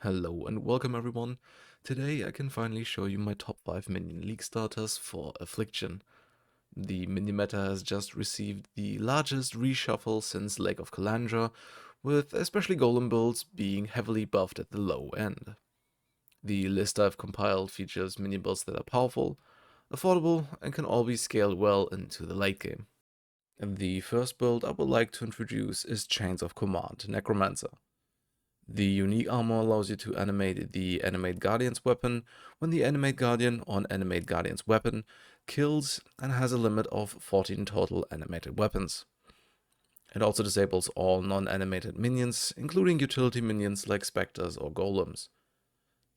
Hello and welcome everyone. Today I can finally show you my top 5 Minion League starters for Affliction. The Minion meta has just received the largest reshuffle since Lake of Kalandra, with especially Golem builds being heavily buffed at the low end. The list I've compiled features minion builds that are powerful, affordable, and can all be scaled well into the late game. And the first build I would like to introduce is Chains of Command, Necromancer. The unique armor allows you to animate the Animate Guardian's weapon when the Animate Guardian on Animate Guardian's weapon kills and has a limit of 14 total animated weapons. It also disables all non-animated minions, including utility minions like Spectres or Golems.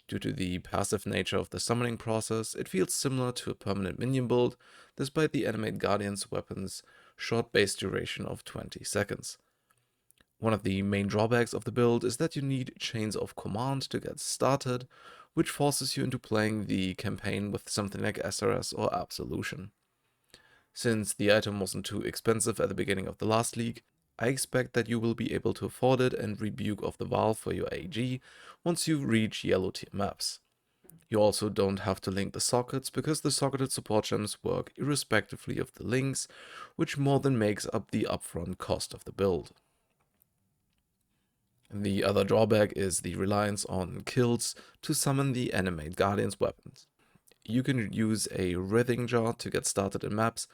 Due to the passive nature of the summoning process, it feels similar to a permanent minion build, despite the Animate Guardian's weapon's short base duration of 20 seconds. One of the main drawbacks of the build is that you need Chains of Command to get started, which forces you into playing the campaign with something like SRS or Absolution. Since the item wasn't too expensive at the beginning of the last league, I expect that you will be able to afford it and Rebuke of the Val for your AG once you reach yellow tier maps. You also don't have to link the sockets because the socketed support gems work irrespectively of the links, which more than makes up the upfront cost of the build. The other drawback is the reliance on kills to summon the Animate Guardian's weapons. You can use a writhing jar to get started in maps,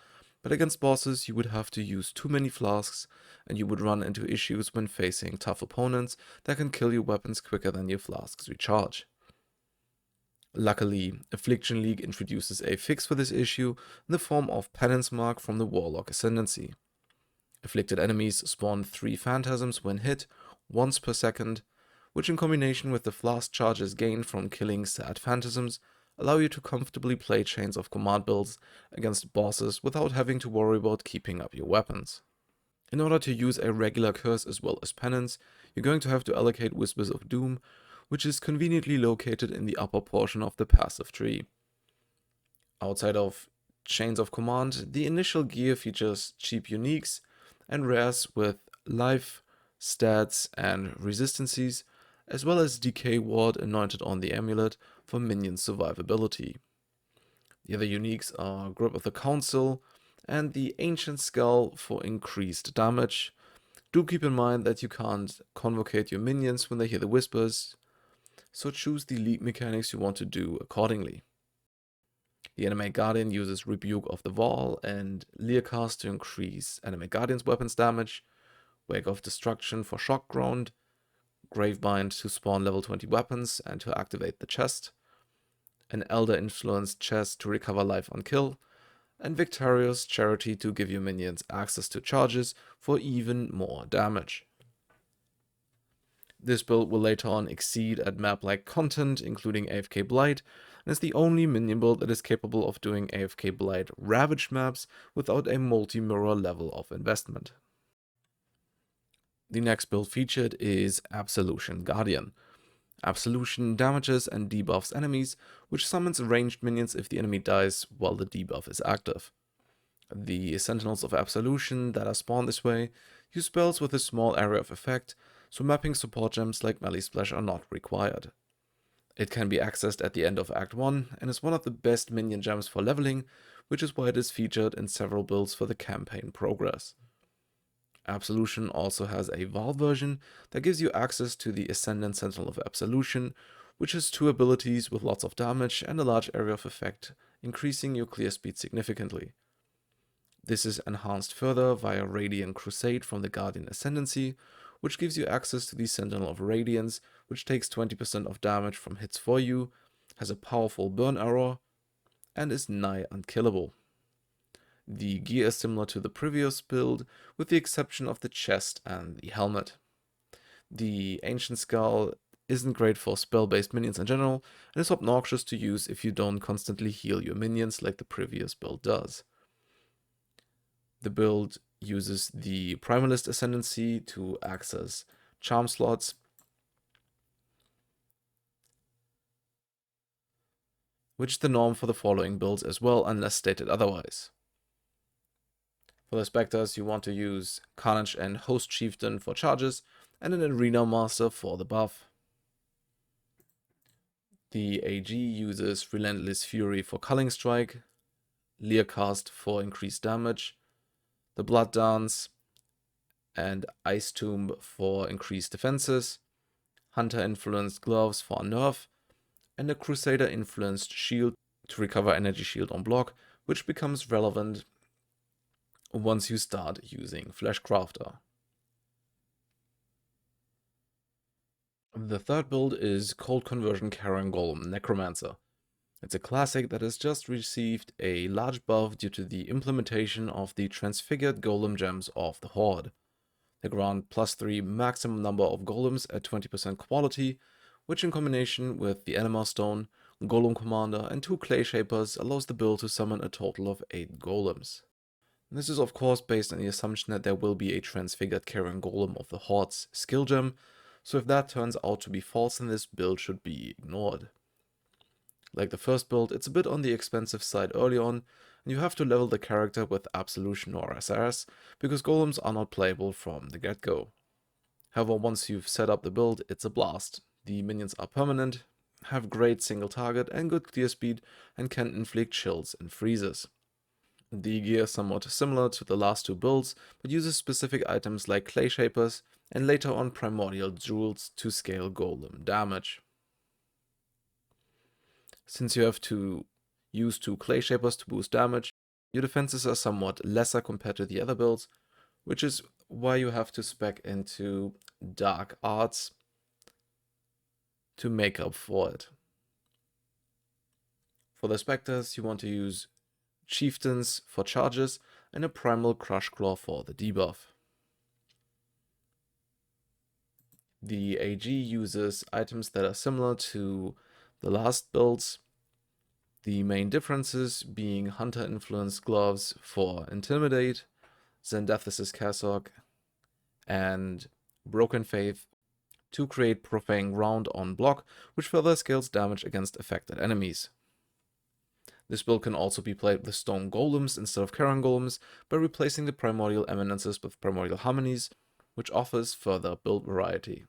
but against bosses you would have to use too many flasks, and you would run into issues when facing tough opponents that can kill your weapons quicker than your flasks recharge. Luckily, Affliction League introduces a fix for this issue in the form of Penance Mark from the Warlock Ascendancy. Afflicted enemies spawn 3 phantasms when hit, once per second, which in combination with the flask charges gained from killing sad phantasms allow you to comfortably play Chains of Command builds against bosses without having to worry about keeping up your weapons. In order to use a regular curse as well as penance, you're going to have to allocate Whispers of Doom, which is conveniently located in the upper portion of the passive tree. Outside of Chains of Command, the initial gear features cheap uniques and rares with life, stats, and resistances, as well as Decay Ward anointed on the amulet for minion survivability. The other uniques are Grip of the Council and the Ancient Skull for increased damage. Do keep in mind that you can't convocate your minions when they hear the whispers, so choose the league mechanics you want to do accordingly. The Animate Guardian uses Rebuke of the Wall and Leercast to increase Animate Guardian's weapons damage, Wake of Destruction for Shock Ground, Gravebind to spawn level 20 weapons and to activate the chest, an Elder Influenced chest to recover life on kill, and Victorious Charity to give your minions access to charges for even more damage. This build will later on exceed at map-like content, including AFK Blight, and is the only minion build that is capable of doing AFK Blight ravaged maps without a multi-mirror level of investment. The next build featured is Absolution Guardian. Absolution damages and debuffs enemies, which summons ranged minions if the enemy dies while the debuff is active. The Sentinels of Absolution that are spawned this way use spells with a small area of effect, so mapping support gems like Melee Splash are not required. It can be accessed at the end of Act 1 and is one of the best minion gems for leveling, which is why it is featured in several builds for the campaign progress. Absolution also has a Val version that gives you access to the Ascendant Sentinel of Absolution, which has 2 abilities with lots of damage and a large area of effect, increasing your clear speed significantly. This is enhanced further via Radiant Crusade from the Guardian Ascendancy, which gives you access to the Sentinel of Radiance, which takes 20% of damage from hits for you, has a powerful burn arrow, and is nigh unkillable. The gear is similar to the previous build, with the exception of the chest and the helmet. The Ancient Skull isn't great for spell-based minions in general, and is obnoxious to use if you don't constantly heal your minions like the previous build does. The build uses the Primalist Ascendancy to access charm slots, which is the norm for the following builds as well, unless stated otherwise. For the Spectres, you want to use Carnage and Host Chieftain for charges, and an Arena Master for the buff. The AG uses Relentless Fury for Culling Strike, Leercast for increased damage, the Blood Dance and Ice Tomb for increased defenses, Hunter Influenced Gloves for nerf, and a Crusader Influenced Shield to recover energy shield on block, which becomes relevant once you start using Fleshcrafter. The third build is Cold Conversion Carrion Golem Necromancer. It's a classic that has just received a large buff due to the implementation of the transfigured golem gems of the Horde. They grant +3 maximum number of golems at 20% quality, which in combination with the Anima Stone, Golem Commander and 2 Clay Shapers allows the build to summon a total of 8 golems. This is of course based on the assumption that there will be a transfigured Carrion Golem of the Horde's skill gem, so if that turns out to be false then this build should be ignored. Like the first build, it's a bit on the expensive side early on, and you have to level the character with Absolution or SRS, because golems are not playable from the get-go. However, once you've set up the build, it's a blast. The minions are permanent, have great single target and good clear speed, and can inflict chills and freezes. The gear is somewhat similar to the last two builds, but uses specific items like Clay Shapers, and later on Primordial Jewels to scale golem damage. Since you have to use 2 Clay Shapers to boost damage, your defenses are somewhat lesser compared to the other builds, which is why you have to spec into Dark Arts to make up for it. For the Spectres, you want to use Chieftains for charges and a Primal Crush Claw for the debuff. The AG uses items that are similar to the last builds, the main differences being Hunter Influenced Gloves for Intimidate, Zendathis' Cassock, and Broken Faith to create Profane Ground on block, which further scales damage against affected enemies. This build can also be played with Stone Golems instead of Carrion Golems by replacing the Primordial Eminences with Primordial Harmonies, which offers further build variety.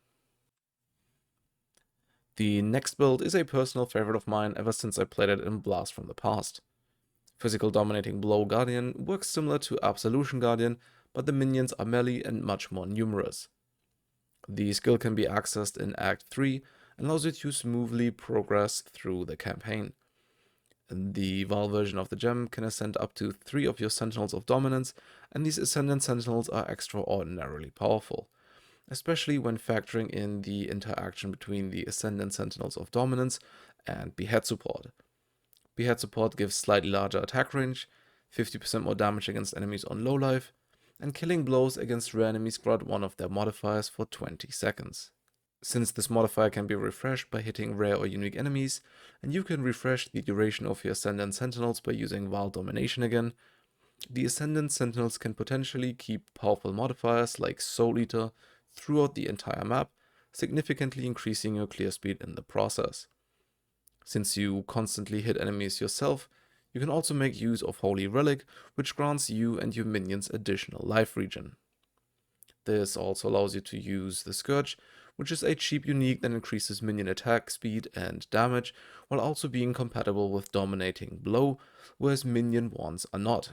The next build is a personal favorite of mine ever since I played it in Blast from the Past. Physical Dominating Blow Guardian works similar to Absolution Guardian, but the minions are melee and much more numerous. The skill can be accessed in Act 3 and allows you to smoothly progress through the campaign. The Val version of the gem can ascend up to 3 of your Sentinels of Dominance, and these Ascendant Sentinels are extraordinarily powerful, especially when factoring in the interaction between the Ascendant Sentinels of Dominance and Behead support. Behead support gives slightly larger attack range, 50% more damage against enemies on low life, and killing blows against rare enemies grant one of their modifiers for 20 seconds. Since this modifier can be refreshed by hitting rare or unique enemies, and you can refresh the duration of your Ascendant Sentinels by using Val Domination again, the Ascendant Sentinels can potentially keep powerful modifiers like Soul Eater throughout the entire map, significantly increasing your clear speed in the process. Since you constantly hit enemies yourself, you can also make use of Holy Relic, which grants you and your minions additional life regen. This also allows you to use the Scourge, which is a cheap unique that increases minion attack speed and damage, while also being compatible with Dominating Blow, whereas minion ones are not.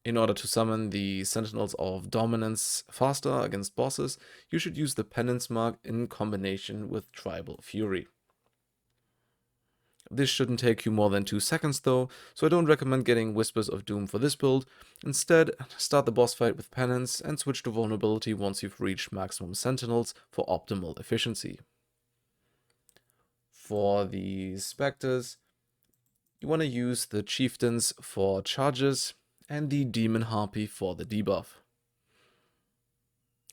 In order to summon the Sentinels of Dominance faster against bosses, you should use the Penance Mark in combination with Tribal Fury. This shouldn't take you more than 2 seconds though, so I don't recommend getting Whispers of Doom for this build. Instead, start the boss fight with Penance and switch to Vulnerability once you've reached maximum Sentinels for optimal efficiency. For the Spectres, you want to use the Chieftains for charges and the Demon Harpy for the debuff.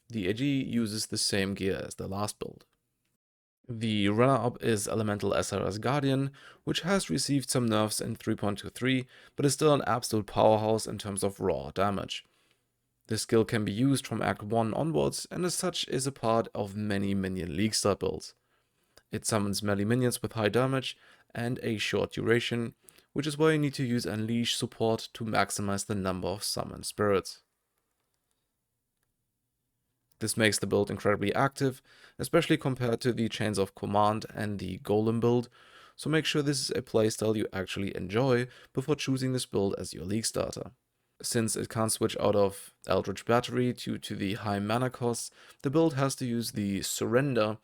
The AG uses the same gear as the last build. The runner-up is Elemental SRS Guardian, which has received some nerfs in 3.23, but is still an absolute powerhouse in terms of raw damage. This skill can be used from Act 1 onwards, and as such is a part of many Minion League style builds. It summons melee minions with high damage and a short duration, which is why you need to use Unleash support to maximize the number of summoned spirits. This makes the build incredibly active, especially compared to the Chains of Command and the Golem build, so make sure this is a playstyle you actually enjoy before choosing this build as your league starter. Since it can't switch out of Eldritch Battery due to the high mana costs, the build has to use the Surrender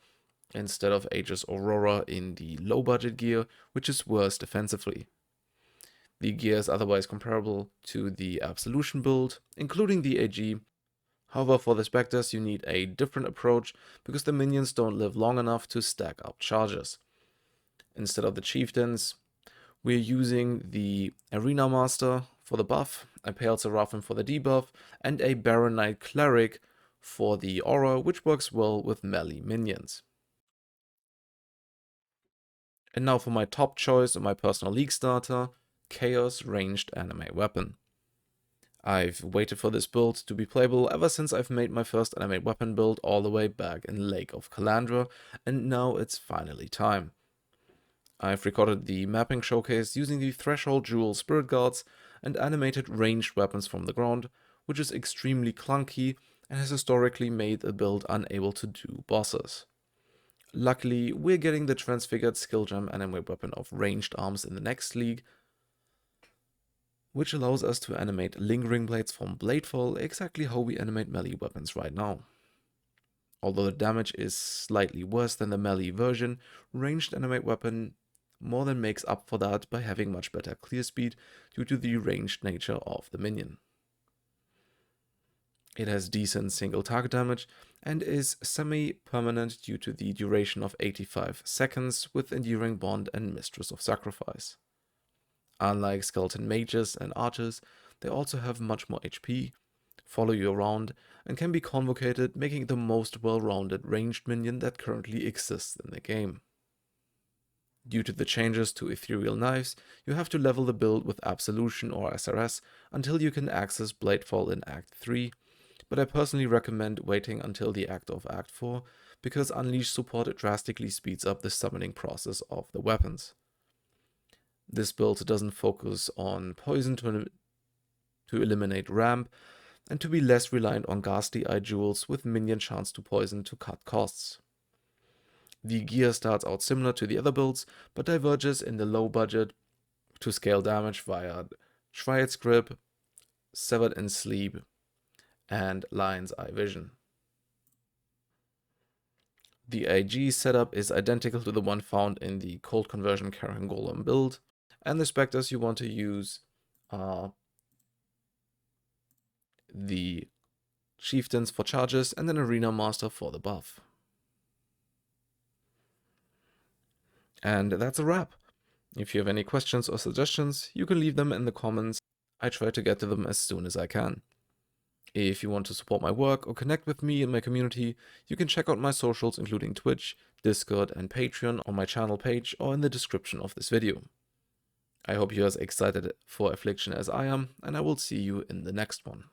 instead of Aegis Aurora in the low budget gear, which is worse defensively. The gear is otherwise comparable to the Absolution build, including the AG. However, for the Spectres you need a different approach because the minions don't live long enough to stack up charges. Instead of the Chieftains, we're using the Arena Master for the buff, a Pale Seraphim for the debuff, and a Baron Knight Cleric for the aura, which works well with melee minions. And now for my top choice of my personal league starter, Chaos Ranged Animate Weapon. I've waited for this build to be playable ever since I've made my first Animate Weapon build all the way back in Lake of Kalandra, and now it's finally time. I've recorded the mapping showcase using the Threshold Jewel Spirit Guards and animated ranged weapons from the ground, which is extremely clunky and has historically made the build unable to do bosses. Luckily, we're getting the transfigured skill gem Animate Weapon of ranged arms in the next league, which allows us to animate lingering blades from Bladefall exactly how we animate melee weapons right now. Although the damage is slightly worse than the melee version, ranged Animate Weapon more than makes up for that by having much better clear speed due to the ranged nature of the minion. It has decent single target damage and is semi-permanent due to the duration of 85 seconds with Enduring Bond and Mistress of Sacrifice. Unlike skeleton mages and archers, they also have much more HP, follow you around, and can be convocated, making it the most well-rounded ranged minion that currently exists in the game. Due to the changes to ethereal knives, you have to level the build with Absolution or SRS until you can access Bladefall in Act 3, but I personally recommend waiting until the act of Act 4, because Unleash support drastically speeds up the summoning process of the weapons. This build doesn't focus on poison to eliminate ramp, and to be less reliant on Ghastly Eye Jewels with minion chance to poison to cut costs. The gear starts out similar to the other builds, but diverges in the low budget to scale damage via Triad's Grip, Severed in Sleep, and Lion's Eye Vision. The AG setup is identical to the one found in the Cold Conversion Carrion Golem build, and the Spectres you want to use are the Chieftains for charges and an Arena Master for the buff. And that's a wrap. If you have any questions or suggestions, you can leave them in the comments. I try to get to them as soon as I can. If you want to support my work or connect with me and my community, you can check out my socials including Twitch, Discord and Patreon on my channel page or in the description of this video. I hope you're as excited for Affliction as I am, and I will see you in the next one.